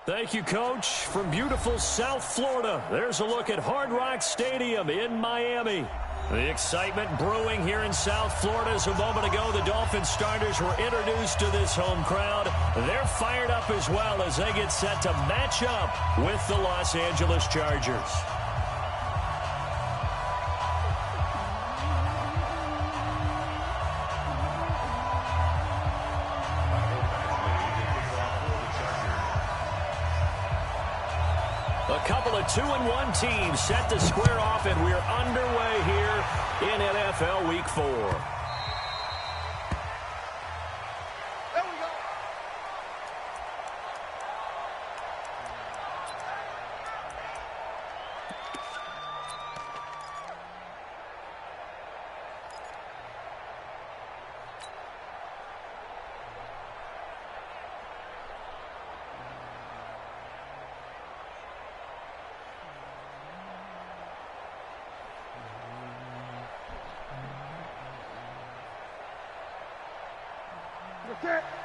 Thank you, Coach. From beautiful South Florida, there's a look at Hard Rock Stadium in Miami. The excitement brewing here in South Florida as a moment ago the Dolphins starters were introduced to this home crowd. They're fired up as well as they get set to match up with the Los Angeles Chargers. A couple of 2-1 teams set to square off, and we're underway here in NFL Week 4.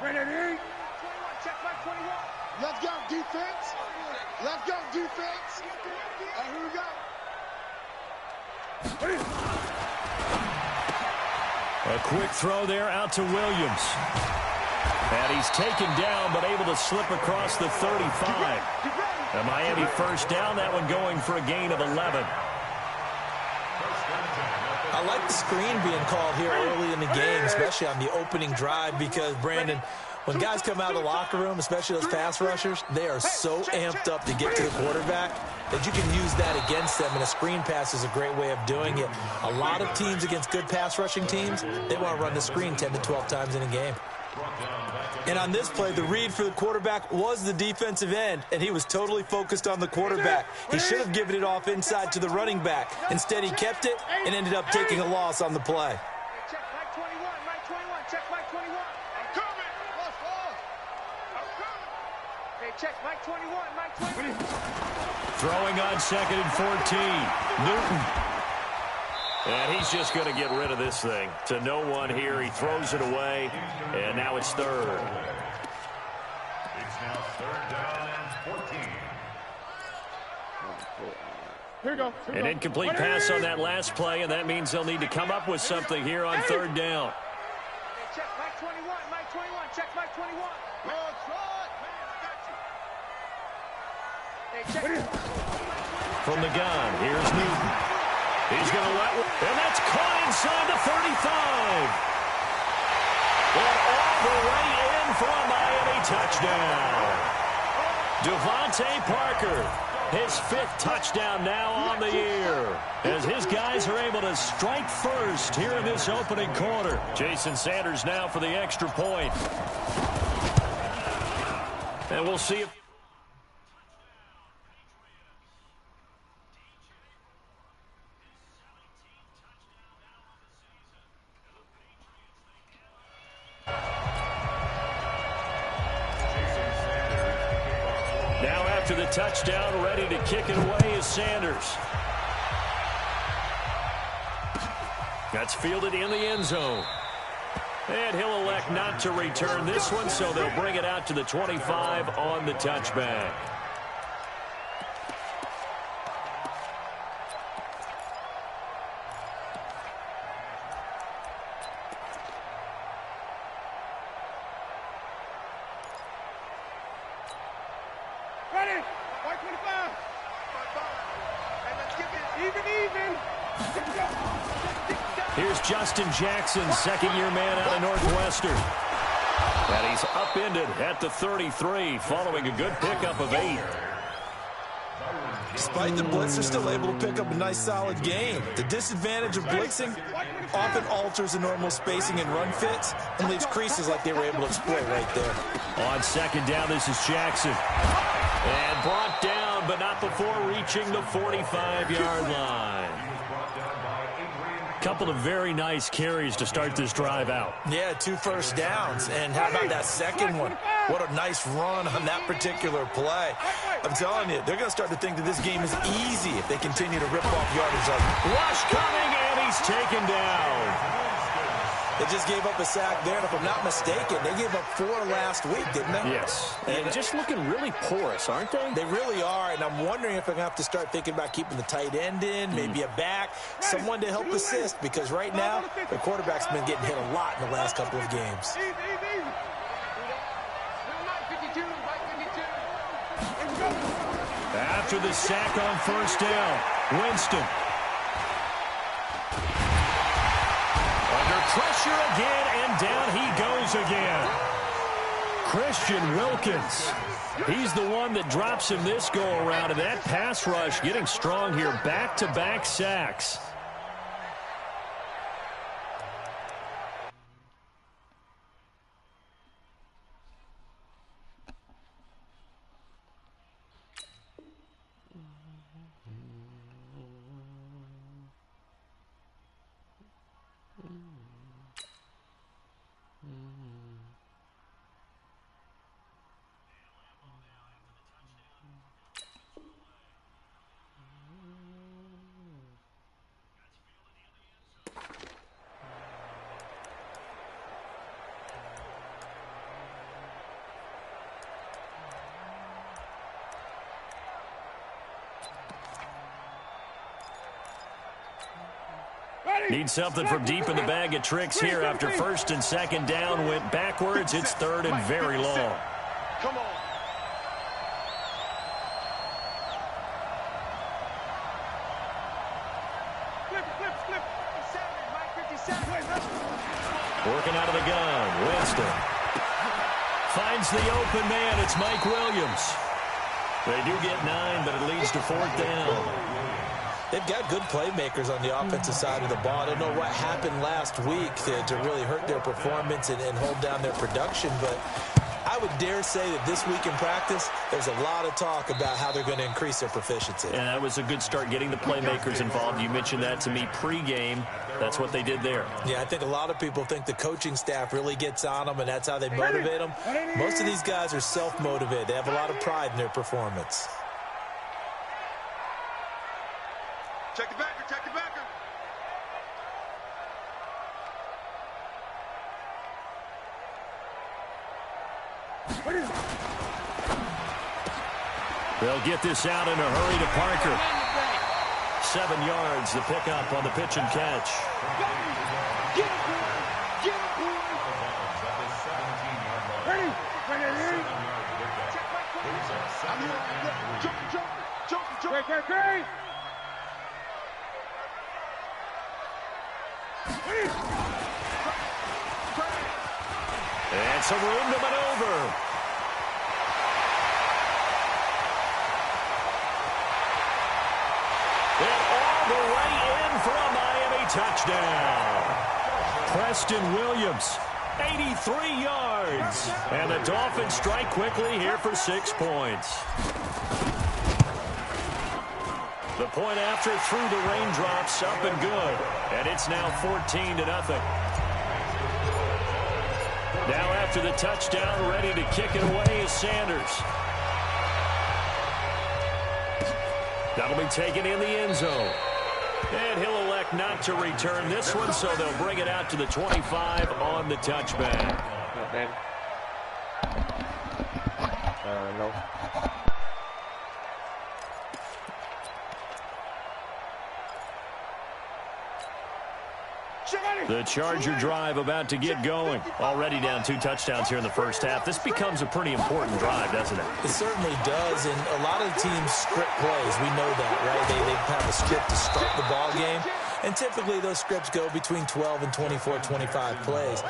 Ready? Check my 21. Let's go, defense. Let's go, defense. Here we go. A quick throw there out to Williams. And he's taken down, but able to slip across the 35. A Miami first down, that one going for a gain of 11. I like the screen being called here early in the game, especially on the opening drive, because, Brandon, when guys come out of the locker room, especially those pass rushers, they are so amped up to get to the quarterback that you can use that against them, and a screen pass is a great way of doing it. A lot of teams against good pass rushing teams, they want to run the screen 10 to 12 times in a game. And on this play, the read for the quarterback was the defensive end, and he was totally focused on the quarterback. He should have given it off inside to the running back. Instead, he kept it and ended up taking a loss on the play. Check Mike 21, Mike 21, check Mike 21. I'm coming. I'm coming. Hey, check Mike 21, Mike 21. Throwing on 2nd and 14. Newton. And he's just going to get rid of this thing. To no one here. He throws it away. And now it's third. It's now 3rd down and 14. Here we go. An incomplete pass on that last play, and that means they'll need to come up with something here on 3rd down. Hey, check Mike 21, Mike 21, check Mike 21. Hey, check. From the gun, here's Newton. He's going to let one, and that's caught inside the 35. And all the way in for a Miami touchdown. Devontae Parker, his 5th touchdown now on the year, as his guys are able to strike first here in this opening quarter. Jason Sanders now for the extra point. And we'll see if to the touchdown, ready to kick it away is Sanders. That's fielded in the end zone. And he'll elect not to return this one, so they'll bring it out to the 25 on the touchback. Here's Justin Jackson, second-year man out of Northwestern. And he's upended at the 33 following a good pickup of 8. Despite the blitz, they're still able to pick up a nice, solid gain. The disadvantage of blitzing often alters the normal spacing and run fits and leaves creases like they were able to exploit right there. On 2nd down, this is Jackson. And brought down, but not before reaching the 45-yard line. Couple of very nice carries to start this drive out. Yeah, 2 first downs. And how about that second one? What a nice run on that particular play. I'm telling you, they're going to start to think that this game is easy if they continue to rip off yardage like that. Rush coming, and he's taken down. They just gave up a sack there, and if I'm not mistaken, they gave up 4 last week, didn't they? Yes. And just looking really porous, aren't they? They really are, and I'm wondering if I'm going to have to start thinking about keeping the tight end in, maybe a back, someone to help assist, because right now, the quarterback's been getting hit a lot in the last couple of games. After the sack on first down, Winston. Under pressure again, and down he goes again. Christian Wilkins. He's the one that drops him this go-around, and that pass rush getting strong here. Back-to-back sacks. Need something from deep in the bag of tricks here after first and second down went backwards. It's third and very long. Come on. Flip. 57, Mike 57. Working out of the gun, Winston. Finds the open man, it's Mike Williams. They do get 9, but it leads to 4th down. They've got good playmakers on the offensive side of the ball. I don't know what happened last week to really hurt their performance and hold down their production, but I would dare say that this week in practice, there's a lot of talk about how they're going to increase their proficiency. And that was a good start, getting the playmakers involved. You mentioned that to me pregame. That's what they did there. Yeah, I think a lot of people think the coaching staff really gets on them, and that's how they motivate them. Most of these guys are self-motivated. They have a lot of pride in their performance. Check the backer, check the backer. They'll get this out in a hurry to Parker. 7 yards, the pickup on the pitch and catch. Get it, boy. Ready. Check my Jump. And some room to maneuver. And all the way in for a Miami touchdown. Preston Williams, 83 yards. And the Dolphins strike quickly here for 6 points. The point after through the raindrops, up and good. And it's now 14-0. Now after the touchdown, ready to kick it away is Sanders. That'll be taken in the end zone. And he'll elect not to return this one, so they'll bring it out to the 25 on the touchback. No. The Charger drive about to get going. Already down 2 touchdowns here in the first half. This becomes a pretty important drive, doesn't it? It certainly does, and a lot of teams script plays. We know that, right? They have a script to start the ball game, and typically those scripts go between 12 and 24, 25 plays.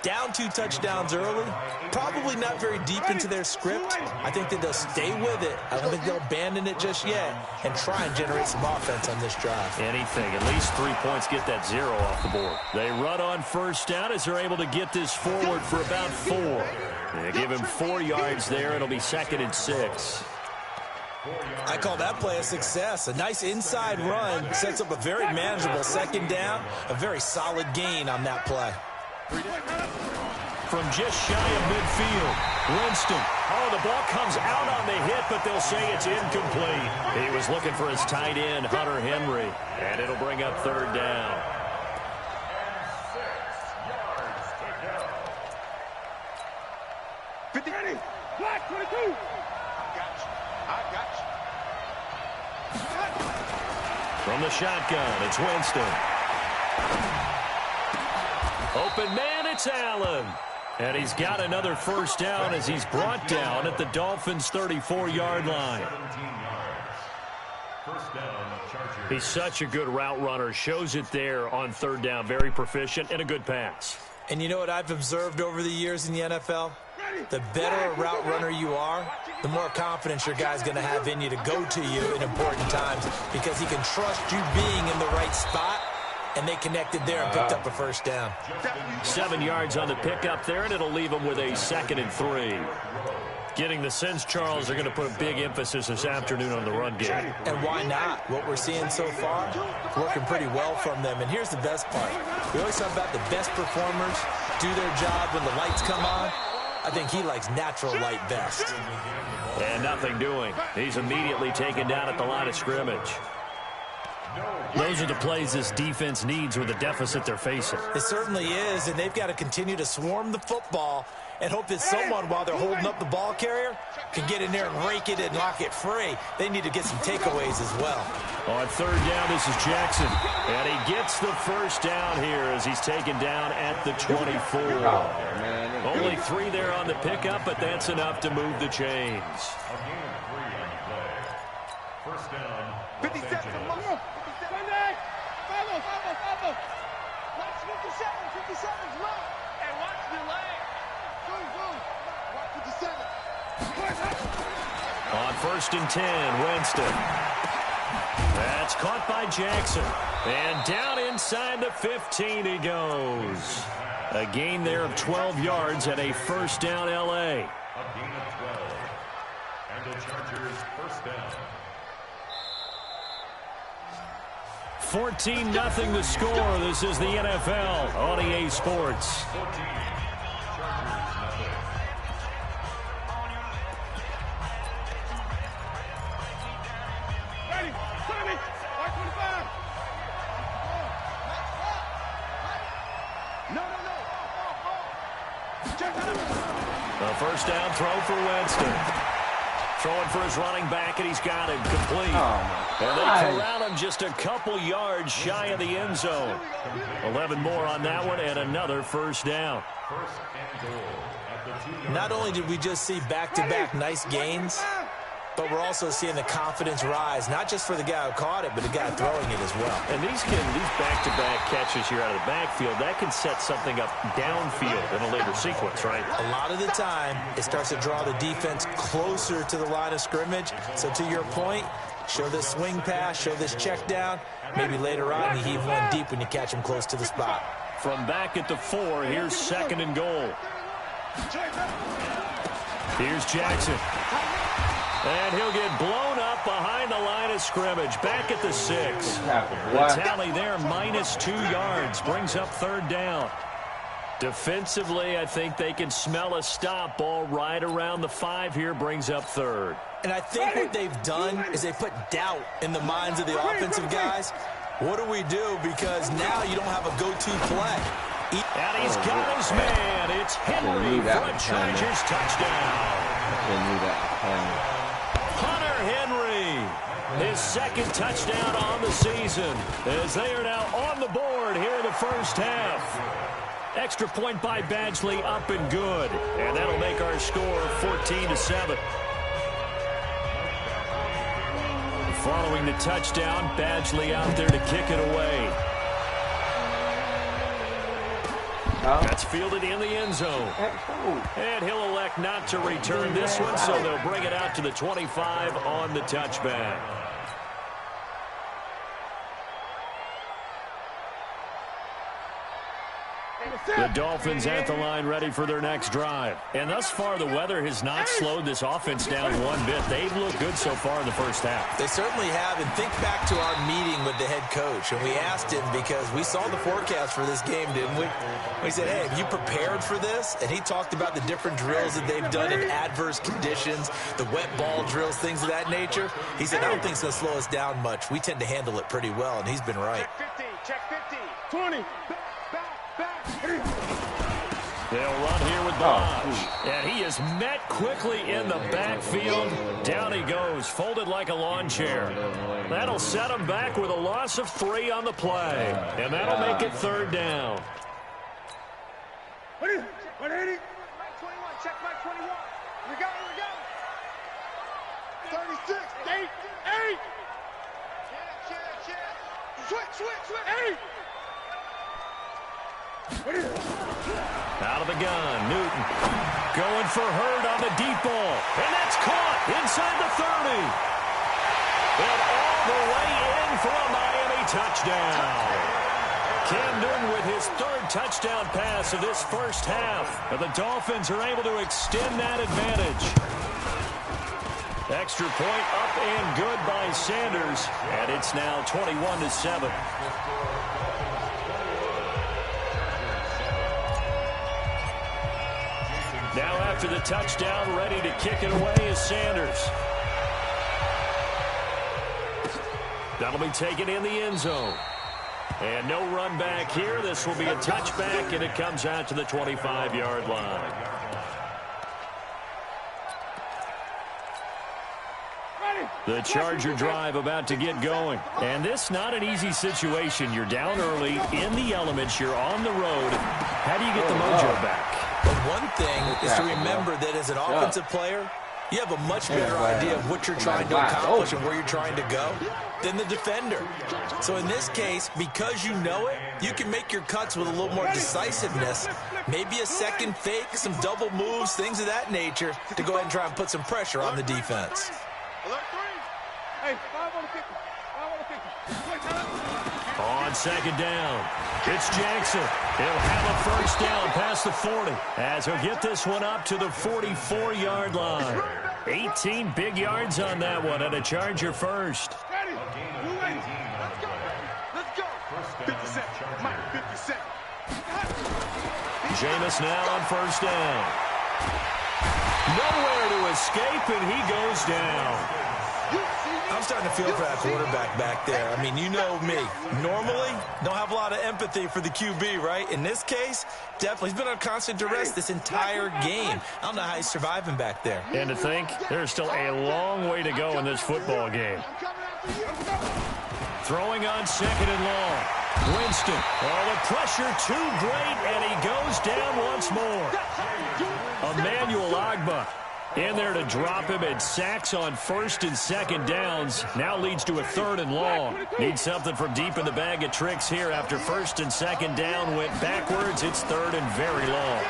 Down 2 touchdowns early, probably not very deep into their script. I think that they'll stay with it. I don't think they'll abandon it just yet and try and generate some offense on this drive. Anything, at least 3 points, get that 0 off the board. They run on first down as they're able to get this forward for about 4. They give him 4 yards there. It'll be 2nd and 6. I call that play a success. A nice inside run sets up a very manageable 2nd down, a very solid gain on that play. From just shy of midfield, Winston. Oh, the ball comes out on the hit, but they'll say it's incomplete. He was looking for his tight end, Hunter Henry, and it'll bring up 3rd down. From the shotgun, it's Winston. Open man, it's Allen. And he's got another first down as he's brought down at the Dolphins' 34-yard line. He's such a good route runner. Shows it there on third down. Very proficient and a good pass. And you know what I've observed over the years in the NFL? The better a route runner you are, the more confidence your guy's going to have in you to go to you in important times because he can trust you being in the right spot, and they connected there and picked up a first down. 7 yards on the pickup there, and it'll leave them with a 2nd and 3. Getting the sense, Charles, are going to put a big emphasis this afternoon on the run game. And why not? What we're seeing so far, working pretty well from them. And here's the best part. We always talk about the best performers do their job when the lights come on. I think he likes natural light best. And nothing doing. He's immediately taken down at the line of scrimmage. Those are the plays this defense needs with the deficit they're facing. It certainly is, and they've got to continue to swarm the football and hope that someone, while they're holding up the ball carrier, can get in there and rake it and lock it free. They need to get some takeaways as well. On third down, this is Jackson. And he gets the first down here as he's taken down at the 24. Only 3 there on the pickup, but that's enough to move the chains. First down. 57. Watch 57's low. And watch the leg. Watch 57. On 1st and 10, Winston. That's caught by Jackson. And down inside the 15 he goes. A gain there of 12 yards and a first down L.A. A gain of 12. And the Chargers first down. 14-0 the score. This is the NFL on EA Sports. 14. Chargers nothing. Ready. Tommy. Watch 25. No. Check it out. A first down throw for Winston. Throwing for his running back, and he's got him complete. And they corral him just a couple yards shy of the end zone. 11 more on that one, and another first down. First and goal at the 2-yard line. Not only did we just see back-to-back nice gains, but we're also seeing the confidence rise, not just for the guy who caught it, but the guy throwing it as well. And these back-to-back catches here out of the backfield, that can set something up downfield in a later sequence, right? A lot of the time, it starts to draw the defense closer to the line of scrimmage. So to your point, show this swing pass, show this check down. Maybe later on you heave one deep when you catch him close to the spot. From back at the 4, here's 2nd and goal. Here's Jackson. And he'll get blown up behind the line of scrimmage. Back at the 6. The tally there, -2 yards. Brings up third down. Defensively, I think they can smell a stop. Ball right around the 5 here. Brings up third. And I think what they've done is they put doubt in the minds of the offensive guys. What do we do? Because now you don't have a go-to play. And he's got his man. It's Henry for a Chargers touchdown. Hunter Henry, his 2nd touchdown on the season, as they are now on the board here in the first half. Extra point by Badgley, up and good. And that'll make our score 14-7. Following the touchdown, Badgley out there to kick it away. That's fielded in the end zone. And he'll elect not to return this one, so they'll bring it out to the 25 on the touchback. The Dolphins at the line ready for their next drive. And thus far, the weather has not slowed this offense down one bit. They've looked good so far in the first half. They certainly have. And think back to our meeting with the head coach. And we asked him, because we saw the forecast for this game, didn't we? We said, hey, have you prepared for this? And he talked about the different drills that they've done in adverse conditions, the wet ball drills, things of that nature. He said, I don't think it's going to slow us down much. We tend to handle it pretty well, and he's been right. Check 50. 20. Back. They'll run here with Dodge. And he is met quickly in the backfield. Down he goes, folded like a lawn chair. That'll set him back with a loss of 3 on the play. And that'll make it 3rd down. 180. Mike 21, check Mike 21. We go. 36, 8. Switch. 8. Out of the gun, Newton going for Hurd on the deep ball. And that's caught inside the 30. And all the way in for a Miami touchdown. Cam Newton with his 3rd touchdown pass of this first half. And the Dolphins are able to extend that advantage. Extra point up and good by Sanders. And it's now 21-7. Now after the touchdown, ready to kick it away is Sanders. That'll be taken in the end zone. And no run back here. This will be a touchback, and it comes out to the 25-yard line. The Charger drive about to get going. And this not an easy situation. You're down early, in the elements, you're on the road. How do you get the mojo back? But one thing is to remember that as an offensive player, you have a much better idea of what you're trying to accomplish and where you're trying to go than the defender. So in this case, because you know it, you can make your cuts with a little more decisiveness, maybe a second fake, some double moves, things of that nature, to go ahead and try and put some pressure on the defense. Hey, 5 on the 50. 5 on the 50. On 2nd down, it's Jackson. He'll have a first down past the 40 as he'll get this one up to the 44-yard line. 18 big yards on that one, and a Charger first. Ready? You ready? Let's go. 50 seconds. Mike, 50 seconds. Jameis now on first down. Nowhere to escape, and he goes down. I'm starting to feel for that quarterback back there. I mean, you know me. Normally, don't have a lot of empathy for the QB, right? In this case, definitely. He's been on constant duress this entire game. I don't know how he's surviving back there. And to think, there's still a long way to go in this football game. Throwing on 2nd and long. Winston. Oh, the pressure too great, and he goes down once more. Emmanuel Ogbah in there to drop him, and sacks on 1st and 2nd downs. Now leads to a 3rd and long. Needs something from deep in the bag of tricks here after 1st and 2nd down went backwards. It's 3rd and very long.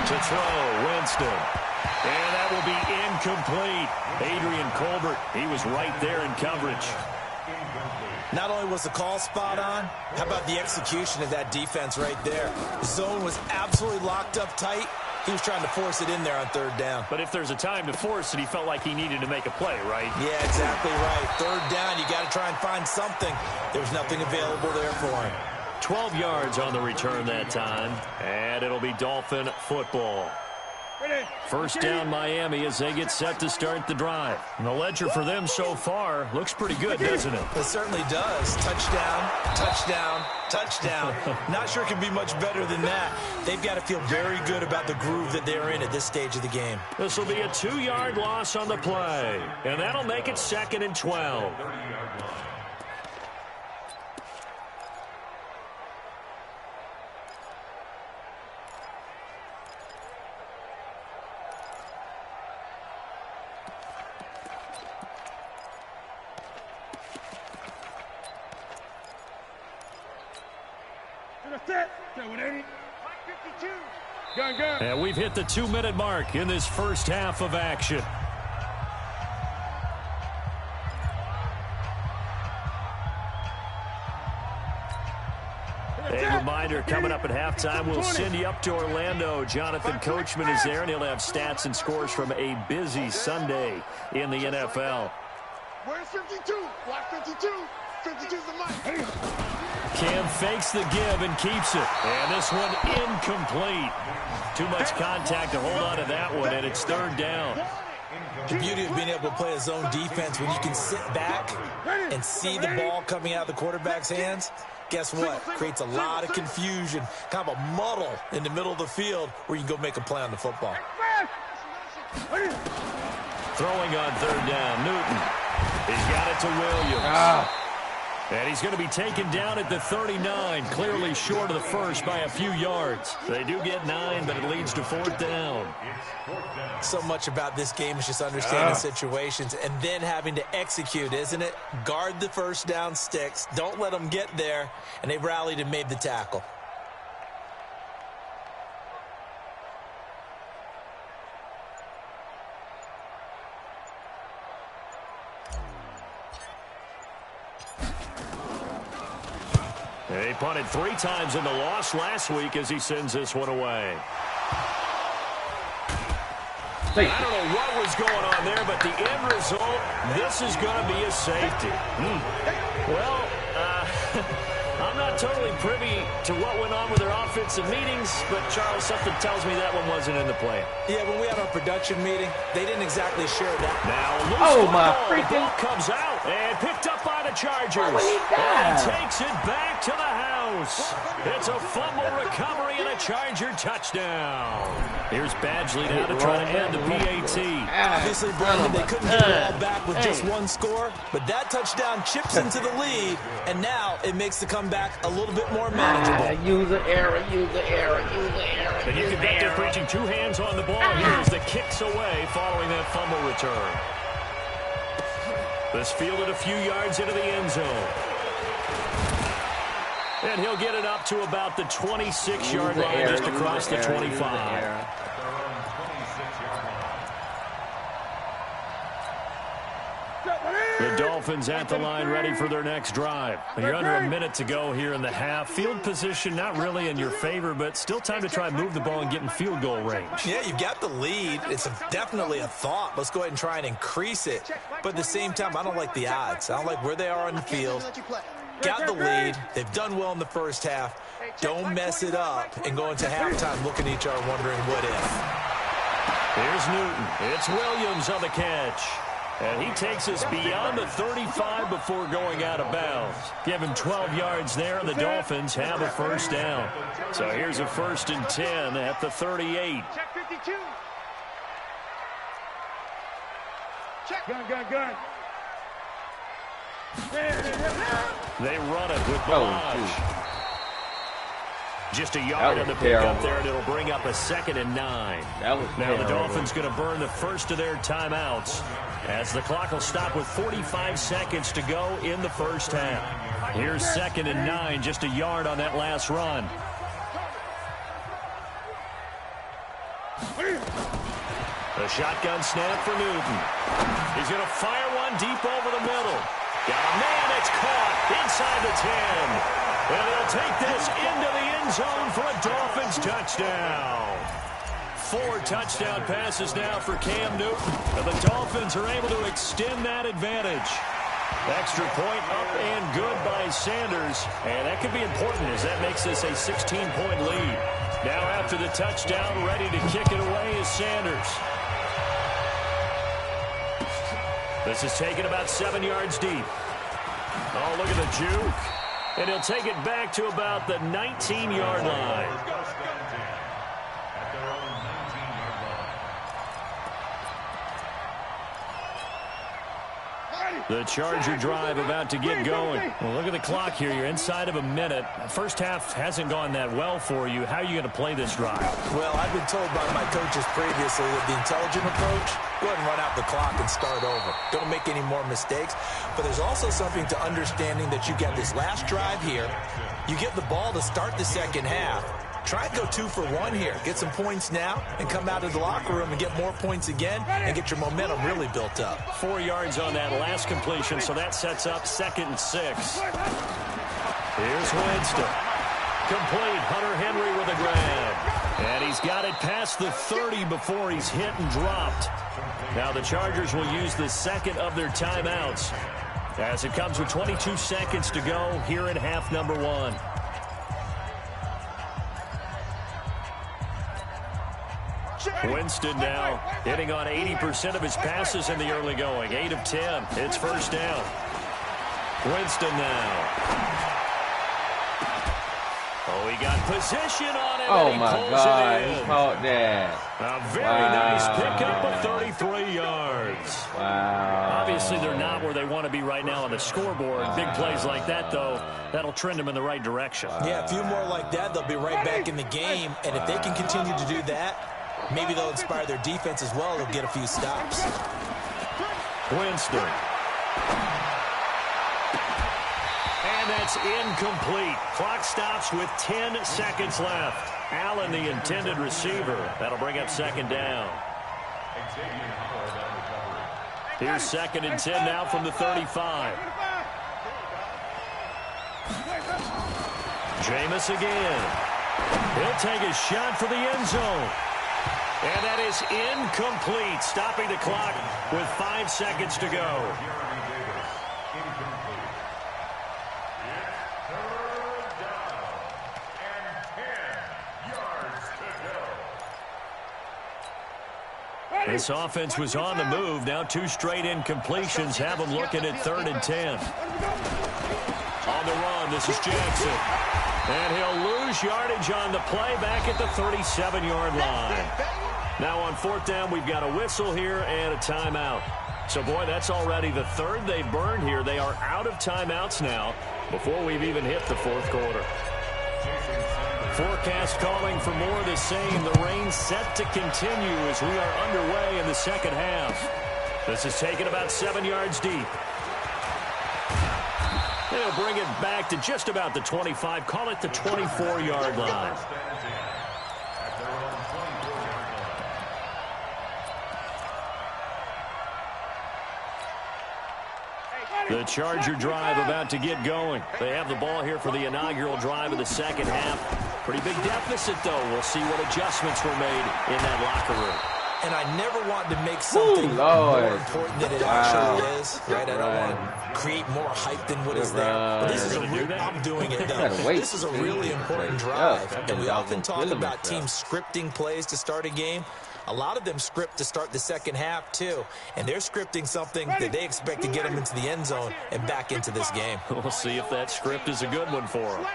To throw, Winston. And that will be incomplete. Adrian Colbert, he was right there in coverage. Not only was the call spot on, how about the execution of that defense right there? The zone was absolutely locked up tight. He was trying to force it in there on 3rd down. But if there's a time to force it, he felt like he needed to make a play, right? Yeah, exactly right. 3rd down, you got to try and find something. There was nothing available there for him. 12 yards on the return that time, and it'll be Dolphin football. First down Miami as they get set to start the drive. And the ledger for them so far looks pretty good, doesn't it? It certainly does. Touchdown, touchdown, touchdown. Not sure it can be much better than that. They've got to feel very good about the groove that they're in at this stage of the game. This will be a 2-yard loss on the play, and that'll make it 2nd and 12. And we've hit the 2-minute mark in this first half of action. A reminder, coming up at halftime, we'll send you up to Orlando. Jonathan Coachman is there, and he'll have stats and scores from a busy Sunday in the NFL. Where's 52? Block 52. 52's the mic. Cam fakes the give and keeps it. And this one incomplete. Too much contact to hold on to that one, and it's 3rd down. The beauty of being able to play a zone defense when you can sit back and see the ball coming out of the quarterback's hands, Guess what? Creates a lot of confusion, kind of a muddle in the middle of the field where you can go make a play on the football. Throwing on third down, Newton. He's got it to Williams. And he's going to be taken down at the 39, clearly short of the first by a few yards. They do get 9, but it leads to fourth down. So much about this game is just understanding situations and then having to execute, isn't it? Guard the first down sticks. Don't let them get there. And they rallied and made the tackle. He punted 3 times in the loss last week as he sends this one away. I don't know what was going on there, but the end result, this is going to be a safety. Well, I'm not totally privy to what went on with their offensive meetings, but Charles, something tells me that one wasn't in the plan. Yeah, when we had our production meeting, they didn't exactly share that. Now, the ball comes out and picked up by the Chargers. And takes it back to the house. It's a fumble recovery and a Charger touchdown. Here's Badgley now to try to end the PAT. Obviously, Brandon, they couldn't get it all back with just one score, but that touchdown chips into the lead, and now it makes the comeback a little bit more manageable. User error. And you can bet they're preaching 2 hands on the ball here as the kicks away following that fumble return. This fielded a few yards into the end zone. And he'll get it up to about the 26-yard line, just across the 25. The Dolphins at the line, ready for their next drive. You're under a minute to go here in the half. Field position not really in your favor, but still time to try and move the ball and get in field goal range. Yeah, you've got the lead. It's definitely a thought. Let's go ahead and try and increase it. But at the same time, I don't like the odds. I don't like where they are on the field. Got the lead. They've done well in the first half. Don't mess it up and go into halftime looking at each other wondering what if. Here's Newton. It's Williams on the catch. And he takes us beyond the 35 before going out of bounds. Give him 12 yards there, and the Dolphins have a first down. So here's a 1st and 10 at the 38. Check 52. Check. Gun. They run it with Balaj. Just a yard on the pickup there, and it'll bring up a 2nd and 9. Now the Dolphins going to burn the first of their timeouts as the clock will stop with 45 seconds to go in the first half. Here's 2nd and 9, just a yard on that last run. The shotgun snap for Newton. He's going to fire one deep over the middle. Got a man that's caught inside the 10. And they'll take this into the end zone for a Dolphins touchdown. 4 touchdown passes now for Cam Newton. And the Dolphins are able to extend that advantage. Extra point up and good by Sanders. And that could be important as that makes this a 16-point lead. Now after the touchdown, ready to kick it away is Sanders. This is taken about 7 yards deep. Oh, look at the juke. And he'll take it back to about the 19-yard line. The Charger drive about to get going. Well, look at the clock here. You're inside of a minute. First half hasn't gone that well for you. How are you going to play this drive? Well, I've been told by my coaches previously that the intelligent approach, go ahead and run out the clock and start over. Don't make any more mistakes. But there's also something to understanding that you get this last drive here. You get the ball to start the second half. Try and go 2 for 1 here. Get some points now and come out of the locker room and get more points again and get your momentum really built up. 4 yards on that last completion, so that sets up 2nd and 6. Here's Winston. Complete. Hunter Henry with a grab. And he's got it past the 30 before he's hit and dropped. Now the Chargers will use the second of their timeouts as it comes with 22 seconds to go here in half number 1. Winston now hitting on 80% of his passes in the early going. 8 of 10. It's first down. Winston now. Oh, he got position on it. Oh, and he my pulls God. it He in. caught that. A very nice pickup of 33 yards. Wow. Obviously, they're not where they want to be right now on the scoreboard. Big plays like that, though, that'll trend them in the right direction. Yeah, a few more like that, they'll be right back in the game. And if they can continue to do that, maybe they'll inspire their defense as well. They'll get a few stops. Winston. And that's incomplete. Clock stops with 10 seconds left. Allen, the intended receiver. That'll bring up second down. Here's 2nd and 10 now from the 35. Jameis again. He'll take a shot for the end zone. And that is incomplete, stopping the clock with 5 seconds to go. This offense was on the move. Now 2 straight incompletions have them looking at 3rd and 10. On the run, this is Jackson. And he'll lose yardage on the play back at the 37-yard line. Now on 4th down, we've got a whistle here and a timeout. So, boy, that's already the 3rd they've burned here. They are out of timeouts now before we've even hit the 4th quarter. Forecast calling for more of the same. The rain set to continue as we are underway in the second half. This is taken about 7 yards deep. They'll bring it back to just about the 25. Call it the 24-yard line. The Charger drive about to get going. They have the ball here for the inaugural drive of the second half. Pretty big deficit, though. We'll see what adjustments were made in that locker room. And I never want to make something more important than it actually is. Right? I don't want to create more hype than what is there. But this is I'm doing it, though. This is a really important drive. And we often talk about teams scripting plays to start a game. A lot of them script to start the second half, too. And they're scripting something that they expect to get them into the end zone and back into this game. We'll see if that script is a good one for them.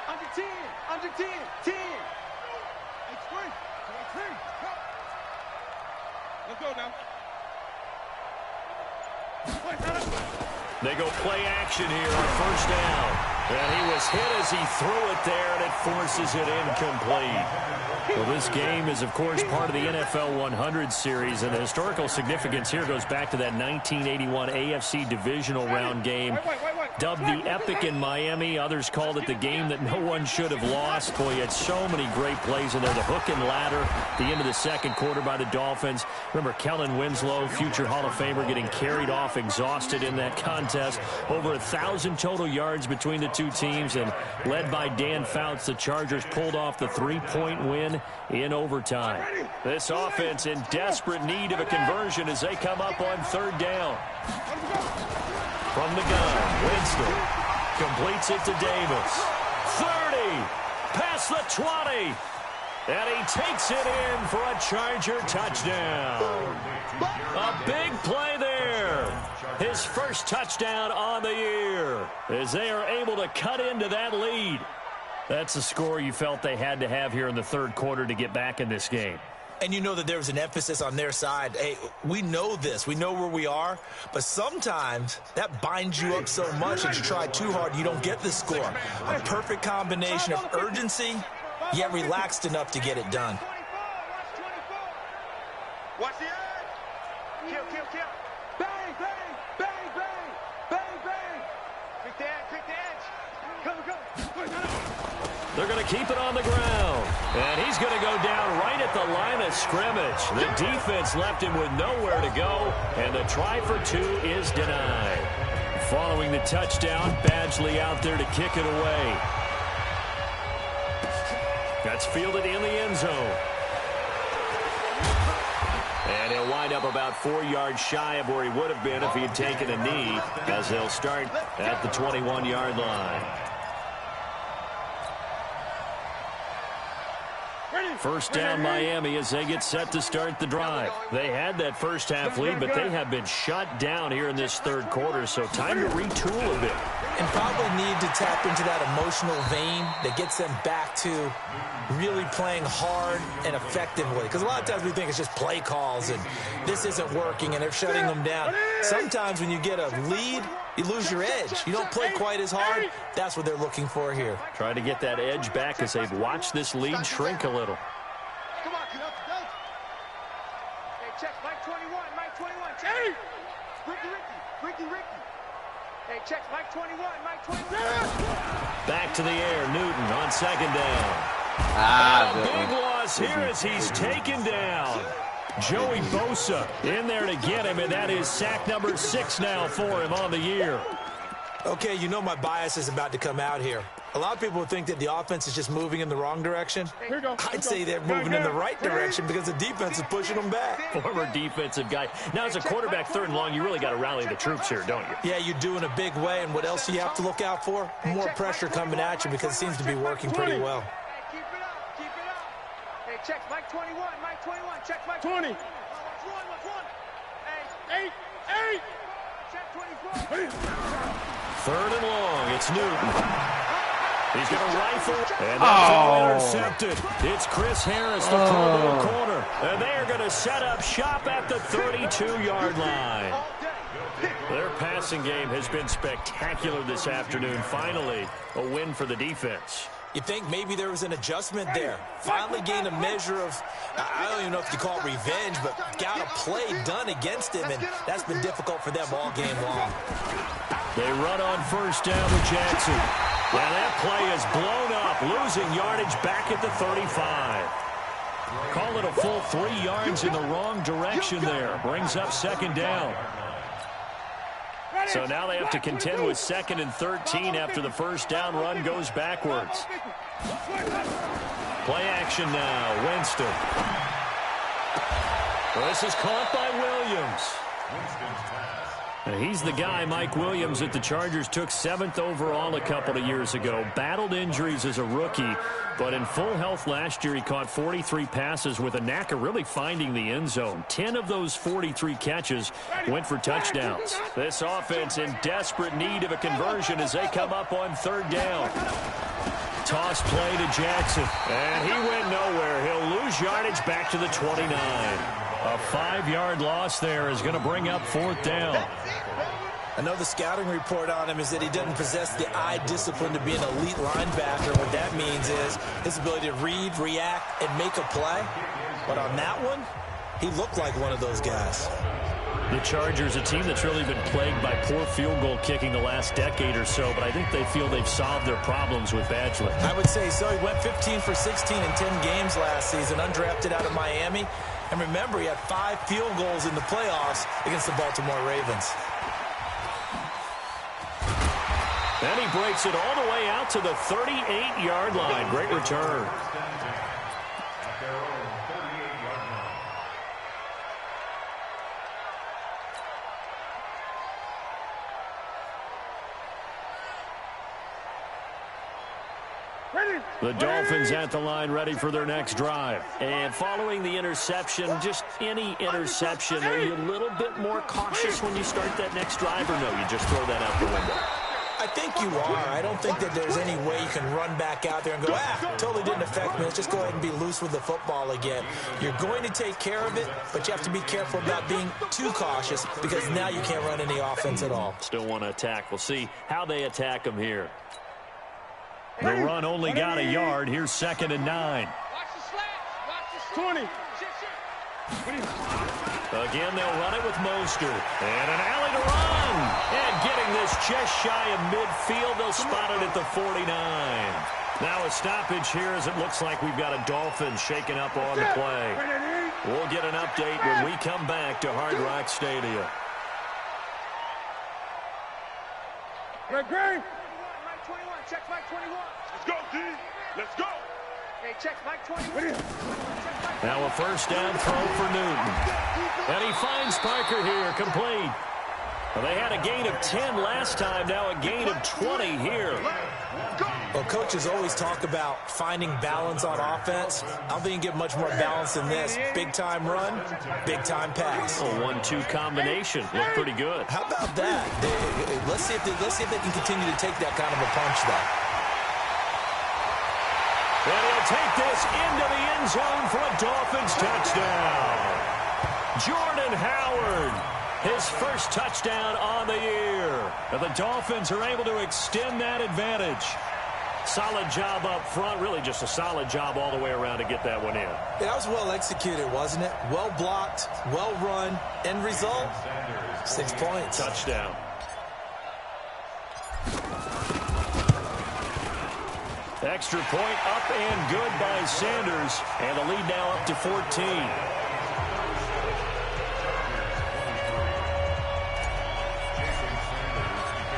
Under 10, under 10, 10. Let's go now. They go play action here on 1st down. And he was hit as he threw it there, and it forces it incomplete. Well, this game is, of course, part of the NFL 100 series, and the historical significance here goes back to that 1981 AFC divisional round game, dubbed the Epic in Miami. Others called it the game that no one should have lost. Boy, you had so many great plays in there. The hook and ladder at the end of the second quarter by the Dolphins. Remember Kellen Winslow, future Hall of Famer, getting carried off, exhausted in that contest. Over 1,000 total yards between the two teams, and led by Dan Fouts, the Chargers pulled off the 3-point win in overtime. This offense in desperate need of a conversion as they come up on 3rd down. From the gun, Winston completes it to Davis. 30, past the 20, and he takes it in for a Charger touchdown. A big play there. His first touchdown on the year as they are able to cut into that lead. That's the score you felt they had to have here in the 3rd quarter to get back in this game. And you know that there was an emphasis on their side. Hey, we know this. We know where we are. But sometimes that binds you up so much that you try too hard, you don't get the score. A perfect combination of urgency, yet relaxed enough to get it done. Watch the edge. Kill, kill, kill. Bang, bang, bang, bang, bang, bang. Quick the edge, quick the edge. Come, come. They're going to keep it on the ground. And he's going to go down right at the line of scrimmage. The defense left him with nowhere to go, and the try for 2 is denied. Following the touchdown, Badgley out there to kick it away. That's fielded in the end zone. And he'll wind up about 4 yards shy of where he would have been if he had taken a knee, as they'll start at the 21-yard line. Ready. First down Miami as they get set to start the drive. They had that first half lead, but they have been shut down here in this third quarter, so time to retool a bit. And probably need to tap into that emotional vein that gets them back to really playing hard and effectively. Because a lot of times we think it's just play calls and this isn't working and they're shutting them down. Sometimes when you get a lead, you lose your edge. You don't play quite as hard. That's what they're looking for here. Try to get that edge back as they've watched this lead shrink a little. Come on, kid. Hey, check. Mike 21. Mike 21. Check. Ricky. Hey, check. Mike 21. Mike 21. Back to the air. Newton on second down. Big loss here as he's taken down. Joey Bosa in there to get him, and that is sack number 6 now for him on the year. Okay, you know my bias is about to come out here. A lot of people think that the offense is just moving in the wrong direction. I'd say they're moving in the right direction because the defense is pushing them back. Former defensive guy. Now, as a quarterback, 3rd and long, you really got to rally the troops here, don't you? Yeah, you do in a big way, and what else do you have to look out for? More pressure coming at you because it seems to be working pretty well. Keep it up. Hey, check. Mike 21. Mike 21. Check Mike 20. Watch one. Hey. 8. Check 24. 3rd and long. It's Newton. He's going to rifle, and that's intercepted. It's Chris Harris, the Pro Bowl corner. And they are going to set up shop at the 32-yard line. Their passing game has been spectacular this afternoon. Finally, a win for the defense. You think maybe there was an adjustment there. Finally gained a measure of, I don't even know if you call it revenge, but got a play done against him, and that's been difficult for them all game long. They run on first down with Jackson. And that play is blown up, losing yardage back at the 35. Call it a full 3 yards in the wrong direction there. Brings up second down. So now they have to contend with 2nd and 13 after the first down run goes backwards. Play action now, Winston. This is caught by Williams. And he's the guy, Mike Williams, that the Chargers took 7th overall a couple of years ago. Battled injuries as a rookie, but in full health last year, he caught 43 passes with a knack of really finding the end zone. 10 of those 43 catches went for touchdowns. This offense in desperate need of a conversion as they come up on 3rd down. Toss play to Jackson, and he went nowhere. He'll lose yardage back to the 29. A 5-yard loss there is going to bring up 4th down. I know the scouting report on him is that he doesn't possess the eye discipline to be an elite linebacker. What that means is his ability to read, react, and make a play. But on that one, he looked like one of those guys. The Chargers, a team that's really been plagued by poor field goal kicking the last decade or so, but I think they feel they've solved their problems with Badgley. I would say so. He went 15 for 16 in 10 games last season, undrafted out of Miami. And remember, he had 5 field goals in the playoffs against the Baltimore Ravens. Then he breaks it all the way out to the 38-yard line. Great return. The Dolphins at the line ready for their next drive. And following the interception, just any interception, are you a little bit more cautious when you start that next drive, or no, you just throw that out the window? I think you are. I don't think that there's any way you can run back out there and go, totally didn't affect me. Let's just go ahead and be loose with the football again. You're going to take care of it, but you have to be careful about being too cautious because now you can't run any offense at all. Still want to attack. We'll see how they attack them here. The run only got a yard. Here's 2nd and 9. Watch the slats. 20. Again, they'll run it with Mostert. And an alley to run. And getting this just shy of midfield. They'll spot it at the 49. Now a stoppage here as it looks like we've got a Dolphin shaking up on the play. We'll get an update when we come back to Hard Rock Stadium. Great. Mike 21. Check Mike 21. Let's go, D. Let's go. Hey, check Mike 21. Now a first down throw for Newton. And he finds Parker here, complete. Well, they had a gain of 10 last time, now a gain of 20 here. Well, coaches always talk about finding balance on offense. I don't think you get much more balance than this. Big-time run, big-time pass. A 1-2 combination. Looked pretty good. How about that? Let's see if they can continue to take that kind of a punch, though. And he'll take this into the end zone for a Dolphins touchdown. Jordan Howard, his first touchdown on the year. And the Dolphins are able to extend that advantage. Solid job up front, really just a solid job all the way around to get that one in. That was well executed, wasn't it? Well blocked, well run. End result, 6 points. Touchdown. Extra point up and good by Sanders. And the lead now up to 14.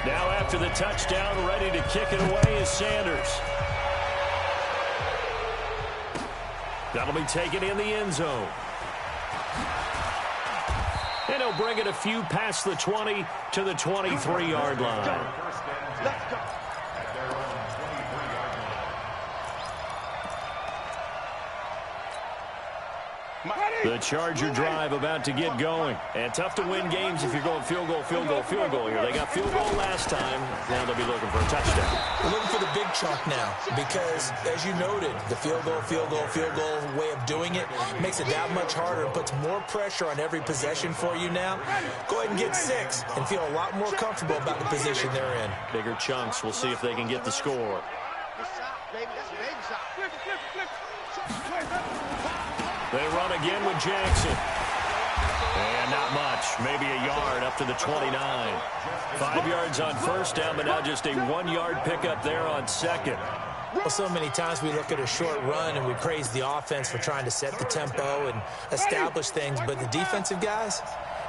Now after the touchdown, ready to kick it away is Sanders. That'll be taken in the end zone. And he'll bring it a few past the 20 to the 23-yard line. Let's go. The Charger drive about to get going. And tough to win games if you're going field goal, field goal, field goal here. They got field goal last time. Now they'll be looking for a touchdown. We're looking for the big chunk now because, as you noted, the field goal way of doing it makes it that much harder and puts more pressure on every possession for you now. Go ahead and get 6 and feel a lot more comfortable about the position they're in. Bigger chunks. We'll see if they can get the score. Good shot, baby. That's a baby shot. Flip, flip, flip. They run again with Jackson. And not much. Maybe a yard up to the 29. 5 yards on first down, but now just a 1-yard pickup there on second. Well, so many times we look at a short run and we praise the offense for trying to set the tempo and establish things, but the defensive guys,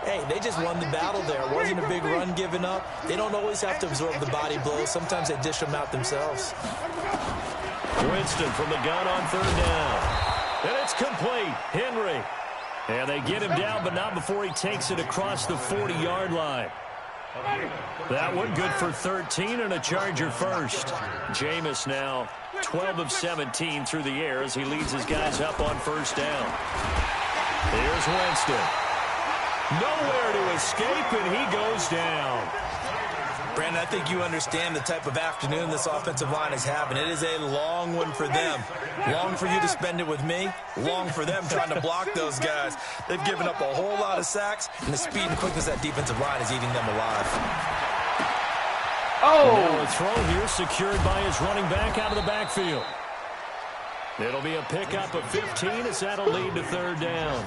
hey, they just won the battle there. It wasn't a big run given up. They don't always have to absorb the body blows. Sometimes they dish them out themselves. Winston from the gun on third down. And it's complete. Henry. And they get him down, but not before he takes it across the 40-yard line. That one good for 13 and a Charger first. Jameis now 12 of 17 through the air as he leads his guys up on first down. Here's Winston. Nowhere to escape, and he goes down. Brandon, I think you understand the type of afternoon this offensive line is having. It is a long one for them. Long for you to spend it with me. Long for them trying to block those guys. They've given up a whole lot of sacks, and the speed and quickness of that defensive line is eating them alive. Now a throw here secured by his running back out of the backfield. It'll be a pickup of 15 as that'll lead to third down.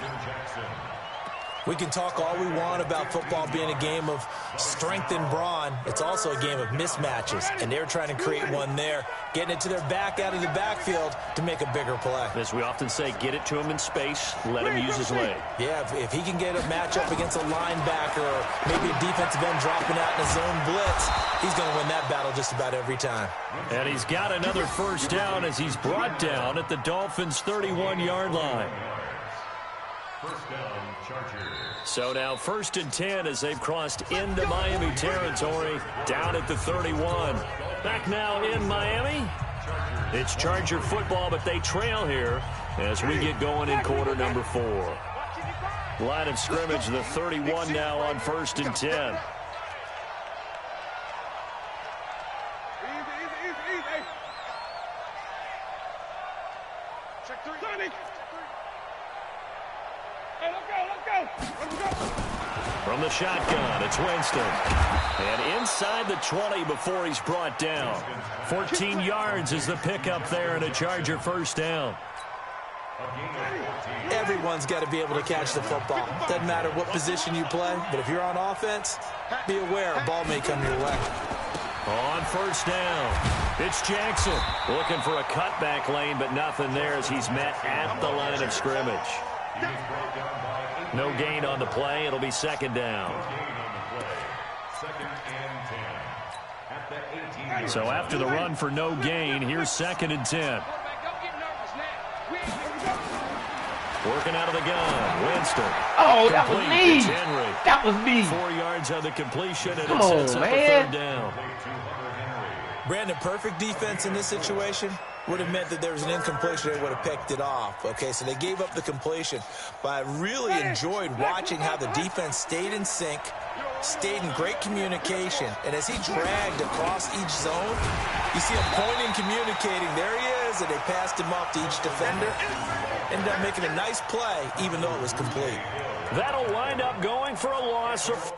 We can talk all we want about football being a game of strength and brawn. It's also a game of mismatches, and they're trying to create one there, getting it to their back out of the backfield to make a bigger play. As we often say, get it to him in space, let him use his leg. Yeah, if he can get a matchup against a linebacker or maybe a defensive end dropping out in a zone blitz, he's going to win that battle just about every time. And he's got another first down as he's brought down at the Dolphins' 31-yard line. First down, Chargers. So now 1st and 10 as they've crossed into Miami territory, down at the 31. Back now in Miami. It's Charger football, but they trail here as we get going in quarter number 4. Line of scrimmage, the 31 now on 1st and 10. Check 3. Hey, let's go. From the shotgun, it's Winston. And inside the 20 before he's brought down. 14 yards is the pickup there and a Charger first down. Everyone's got to be able to catch the football. Doesn't matter what position you play, but if you're on offense, be aware a ball may come your way. On first down, it's Jackson looking for a cutback lane, but nothing there as he's met at the line of scrimmage. No gain on the play. It'll be second down. So after the run for no gain, here's 2nd and 10. Working out of the gun, Winston. Oh, that was me. It's Henry. That was me. 4 yards on the completion, and it sets up a third down. Brandon, perfect defense in this situation would have meant that there was an incompletion. They would have picked it off. Okay, so they gave up the completion. But I really enjoyed watching how the defense stayed in sync, stayed in great communication. And as he dragged across each zone, you see him pointing, communicating. There he is, and they passed him off to each defender. Ended up making a nice play, even though it was complete. That'll wind up going for a loss of...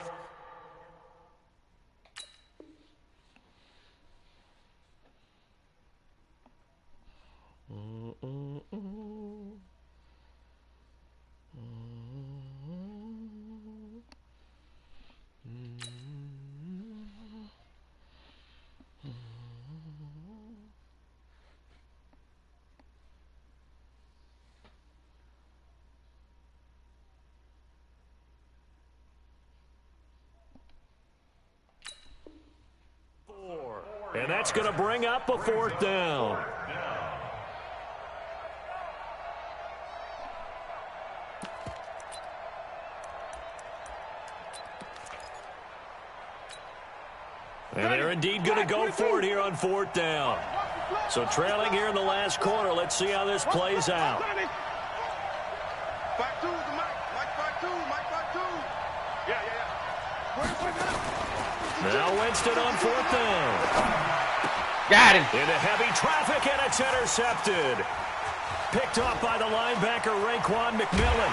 And that's going to bring up a 4th down. And they're indeed going to go for it here on 4th down. So trailing here in the last quarter. Let's see how this plays out. Now Winston on 4th down. Got him. Into heavy traffic, and it's intercepted. Picked off by the linebacker, Raekwon McMillan.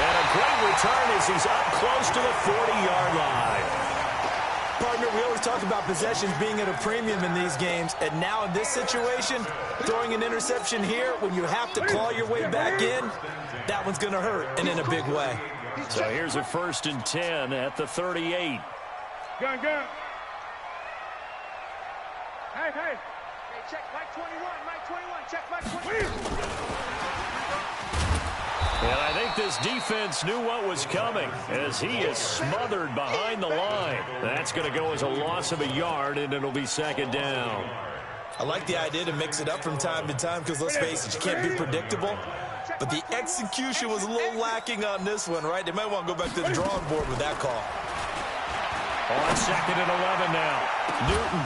And a great return as he's up close to the 40-yard line. Partner, we always talk about possessions being at a premium in these games, and now in this situation, throwing an interception here when you have to claw your way back in, that one's going to hurt, and in a big way. So here's a 1st and 10 at the 38. Gun. Hey, check Mike 21, check Mike 21. And I think this defense knew what was coming as he is smothered behind the line. That's going to go as a loss of a yard, and it'll be 2nd down. I like the idea to mix it up from time to time because, let's face it, you can't be predictable. But the execution was a little lacking on this one, right? They might want to go back to the drawing board with that call. On 2nd and 11 now. Newton.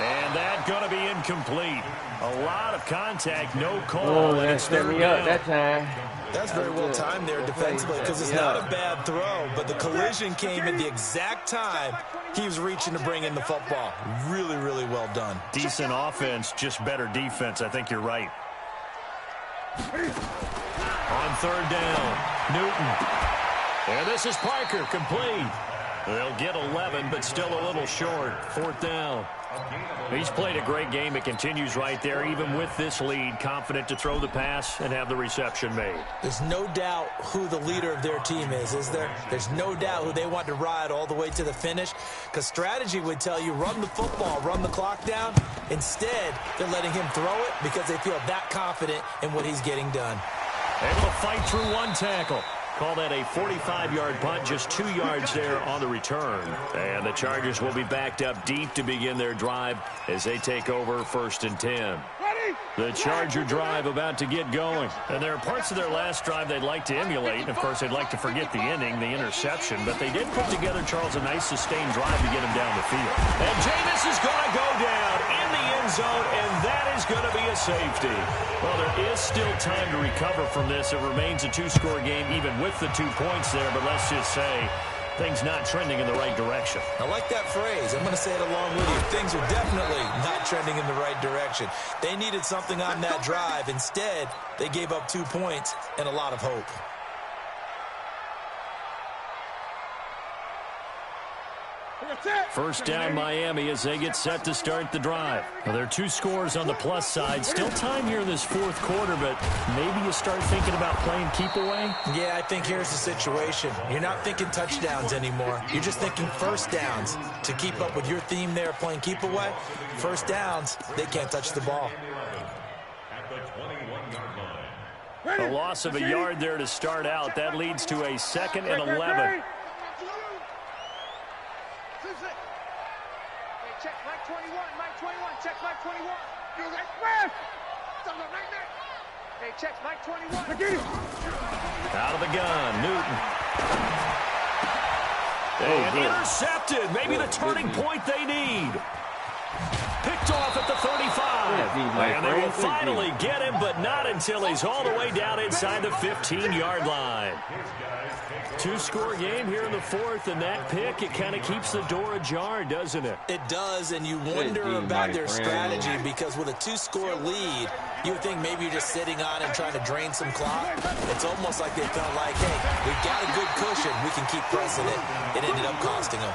And that's going to be incomplete. A lot of contact, no call. Oh, that set me up that time. That's very well timed there defensively because it's not a bad throw, but the collision came at the exact time he was reaching to bring in the football. Really, really well done. Decent offense, just better defense. I think you're right. On 3rd down, Newton. And this is Parker, complete. They'll get 11, but still a little short. 4th down. He's played a great game. It continues right there, even with this lead, confident to throw the pass and have the reception made. There's no doubt who the leader of their team is there? There's no doubt who they want to ride all the way to the finish, because strategy would tell you run the football, run the clock down. Instead, they're letting him throw it because they feel that confident in what he's getting done. Able to fight through one tackle. Call that a 45-yard punt, just 2 yards there on the return. And the Chargers will be backed up deep to begin their drive as they take over 1st and 10. The Charger drive about to get going. And there are parts of their last drive they'd like to emulate. And, of course, they'd like to forget the ending, the interception. But they did put together, Charles, a nice sustained drive to get him down the field. And Jameis is going to go down in the end zone, and that is going to be a safety. Well, there is still time to recover from this. It remains a 2-score game, even with the 2 points there. But let's just say things not trending in the right direction. I like that phrase. I'm going to say it along with you. Things are definitely not trending in the right direction. They needed something on that drive. Instead, they gave up 2 points and a lot of hope. First down, Miami, as they get set to start the drive. Well, there are 2 scores on the plus side. Still time here in this 4th quarter, but maybe you start thinking about playing keep away? Yeah, I think here's the situation. You're not thinking touchdowns anymore. You're just thinking first downs. To keep up with your theme there, playing keep away, first downs, they can't touch the ball. A loss of a yard there to start out. That leads to a 2nd and 11. Check Mike 21, check Mike 21. Hey, check Mike 21. Out of the gun, Newton. And intercepted. Maybe the turning point they need. Picked off at the 35. And they will finally get him, but not until he's all the way down inside the 15-yard line. Two-score game here in the fourth, and that pick, it kind of keeps the door ajar, doesn't it? It does, and you wonder about their strategy because with a two-score lead, you would think maybe you're just sitting on and trying to drain some clock. It's almost like they felt like, hey, we've got a good cushion. We can keep pressing it. It ended up costing them.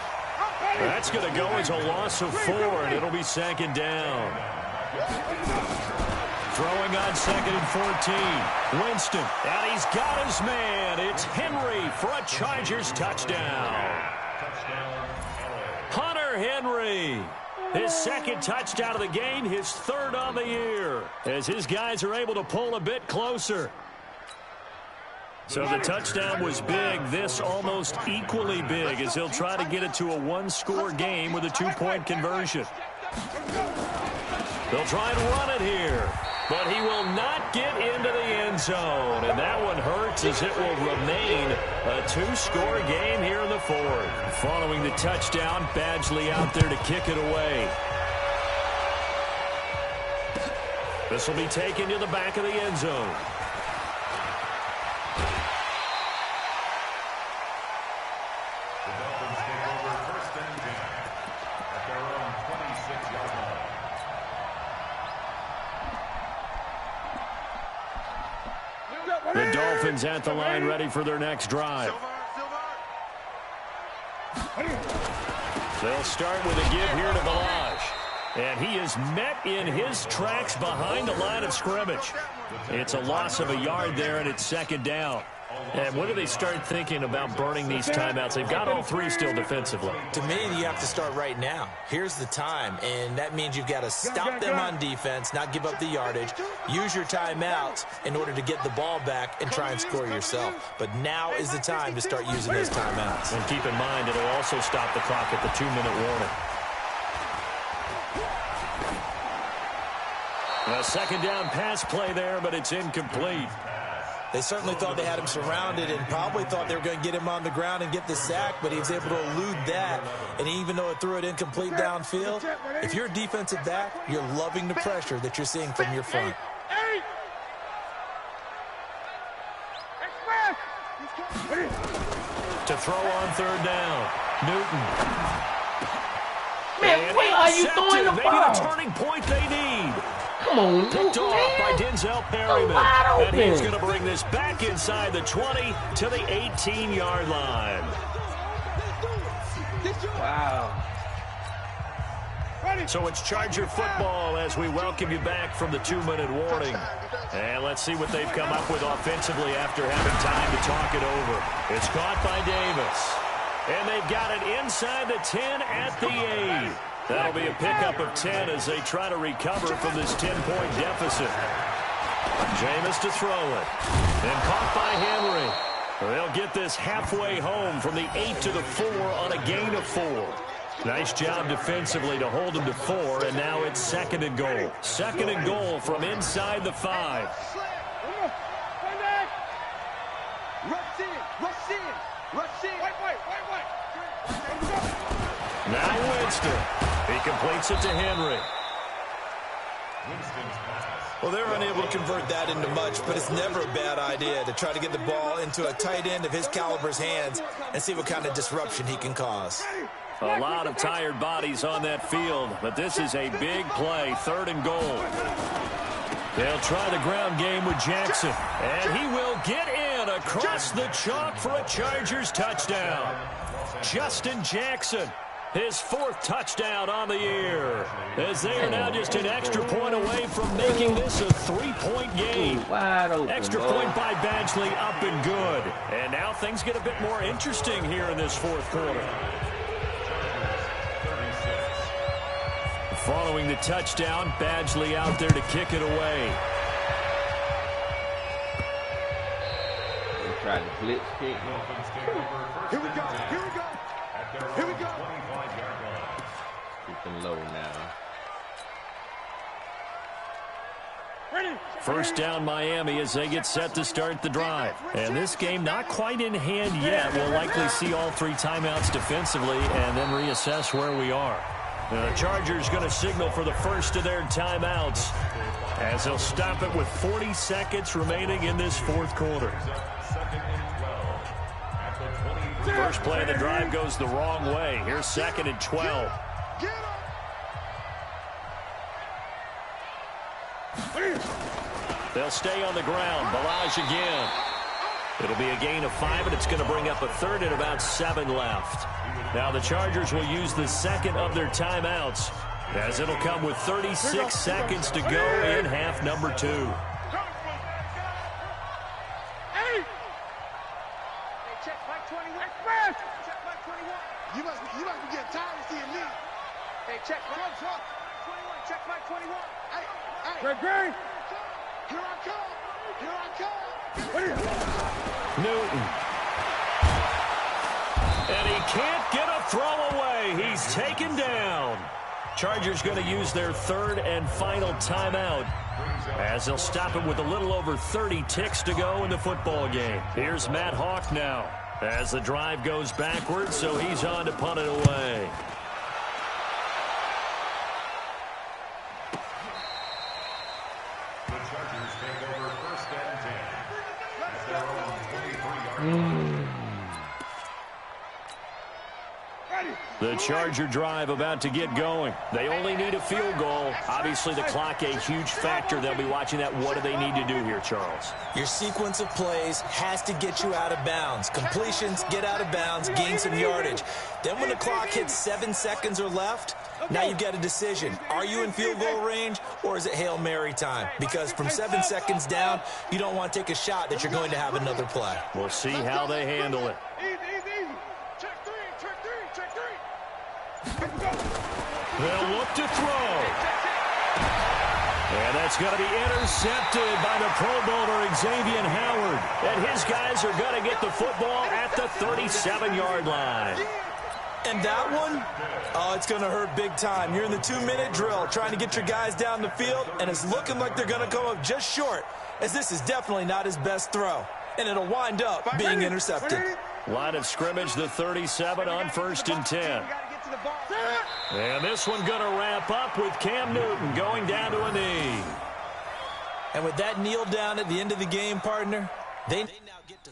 That's going to go as a loss of 4, and it'll be second down. Throwing on 2nd and 14. Winston, and he's got his man. It's Henry for a Chargers touchdown. Hunter Henry. His second touchdown of the game, his third on the year, as his guys are able to pull a bit closer. So the touchdown was big. This almost equally big as he'll try to get it to a one-score game with a two-point conversion. They'll try and run it here, but he will not get into the end zone. And that one hurts as it will remain a two-score game here in the fourth. Following the touchdown, Badgley out there to kick it away. This will be taken to the back of the end zone. The Dolphins at the line, ready for their next drive. They'll start with a give here to Ballage. And he is met in his tracks behind the line of scrimmage. It's a loss of a yard there, and it's second down. And when do they start thinking about burning these timeouts? They've got all three still defensively. To me, you have to start right now. Here's the time, and that means you've got to stop them on defense, not give up the yardage, use your timeouts in order to get the ball back and try and score yourself. But now is the time to start using those timeouts. And keep in mind, it'll also stop the clock at the 2-minute warning. A second down pass play there, but it's incomplete. They certainly thought they had him surrounded and probably thought they were going to get him on the ground and get the sack, but he was able to elude that. And even though it threw it incomplete downfield, if you're a defensive back, you're loving the pressure that you're seeing from your front. To throw on third down, Newton. Man, where are you throwing the ball? Maybe the turning point they need. Come on, Picked off by Denzel Perryman. And he's going to bring this back inside the 20 to the 18-yard line. Wow. So it's Charger football as we welcome you back from the 2-minute warning. And let's see what they've come up with offensively after having time to talk it over. It's caught by Davis. And they've got it inside the 10 at the 8. That'll be a pickup of 10 as they try to recover from this 10-point deficit. Jameis to throw it. And caught by Henry. They'll get this halfway home from the 8 to the 4 on a gain of 4. Nice job defensively to hold him to 4, and now it's second and goal. Second and goal from inside the 5. Now Winston. He completes it to Henry. Well, they were unable to convert that into much, but it's never a bad idea to try to get the ball into a tight end of his caliber's hands and see what kind of disruption he can cause. A lot of tired bodies on that field, but this is a big play, third and goal. They'll try the ground game with Jackson, and he will get in across the chalk for a Chargers touchdown. Justin Jackson, his 4th touchdown on the year, as they are now just an extra point away from making this a 3-point game. Wide open, Extra point by Badgley, up and good. And now things get a bit more interesting here in this 4th quarter. Following the touchdown, Badgley out there to kick it away. They tried to blitz kick. Here we go. Here we go. Here we go. Keep them low now. First down Miami as they get set to start the drive. And this game not quite in hand yet. We'll likely see all 3 timeouts defensively and then reassess where we are. The Chargers going to signal for the first of their timeouts as they'll stop it with 40 seconds remaining in this fourth quarter. First play of the drive goes the wrong way. Here's 2nd and 12. They'll stay on the ground. Ballage again. It'll be a gain of 5, and it's going to bring up a 3rd and about 7 left. Now the Chargers will use the second of their timeouts as it'll come with 36 seconds to go in half number 2. Hey, check Mike 21. Check Mike 21. You must be getting tired of seeing me. Hey, check Mike 21. Check Mike 21. Hey. Great. Here I come. Newton. And he can't get a throw away. He's taken down. Chargers going to use their 3rd and final timeout as they'll stop it with a little over 30 ticks to go in the football game. Here's Matt Hawk now as the drive goes backwards, so he's on to punt it away. The Chargers take over 1st and 10. At their own 23-yard line. The Charger drive about to get going. They only need a field goal. Obviously, the clock a huge factor. They'll be watching that. What do they need to do here, Charles? Your sequence of plays has to get you out of bounds. Completions, get out of bounds, gain some yardage. Then when the clock hits 7 seconds or left, now you've got a decision. Are you in field goal range, or is it Hail Mary time? Because from 7 seconds down, you don't want to take a shot that you're going to have another play. We'll see how they handle it. Easy. Check three. They'll look to throw. And that's going to be intercepted by the Pro Bowler Xavier Howard. And his guys are going to get the football at the 37-yard line. And that one, it's going to hurt big time. You're in the 2-minute drill trying to get your guys down the field, and it's looking like they're going to come up just short, as this is definitely not his best throw. And it'll wind up being intercepted. Line of scrimmage, the 37 on 1st and 10. And this one going to wrap up with Cam Newton going down to a knee. And with that kneel down at the end of the game, partner, they now get to